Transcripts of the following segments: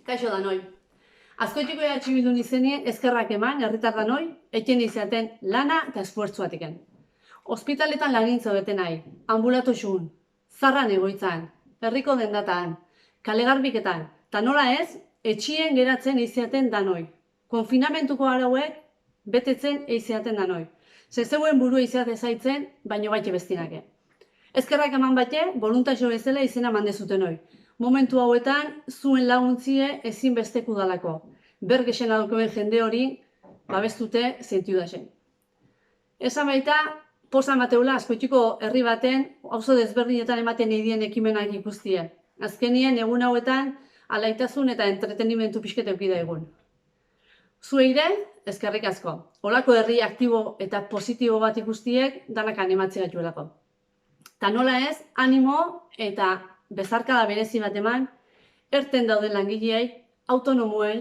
Kaixo danoi. Azkoitiko Bildu izenien eskerrak eman, herritar danoi, eten izaten lana eta esfuertzuatiken. Hospitaletan lagintza beten nahi, ambulatu xun, zarran egoitzan, herriko dendatan, kalegarbiketan, eta nola ez, etxien geratzen eiziaten danoi. Konfinamentuko arauek betetzen eiziaten danoi. Zezeuen buru eiziat ezaitzen, baino baite bestinake. Eskerrak eman bate, voluntaxo bezala izena mandezuten hoi. Momentu hauetan, zuen laguntzie ezinbesteku dalako. Bergesen adokoen jende hori, babestute zentiu dasen. Esan baita, posa mateula Azkoitiko herri baten, auzo desberdinetan ematen edien ekimenak ikustie. Azkenien, egun hauetan, alaitasun eta entretenimentu pixket eukida egun. Zueire, eskerrik asko. Olako herri aktibo eta positibo bat ikustiek, danak animatzea gatuelako. Ta nola ez, animo eta bezarkada berezi bat eman, erten dauden langileei, autonomuei,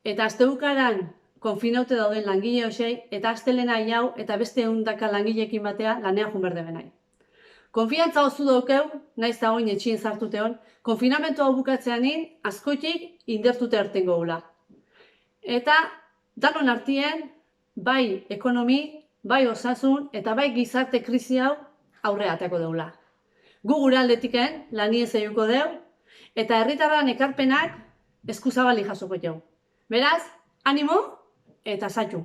eta asteukaran konfinaute dauden langile hoxei, eta astelena jau eta beste ehundaka langileekin batea lanean junberde benai. Konfiantza oso daukeu, naiz da oin etxien zartuteon, konfinamentu hau bukatzeanin, Azkoitik indertute ertengo gula. Eta danon artien, bai ekonomi, bai osasun, eta bai gizarte krisi hau aurreateko deula. Gu gure aldetiken laniez eguko deu, eta herritarran ekarpenak eskuzabali jasoko jau. Beraz, animo eta zaitu!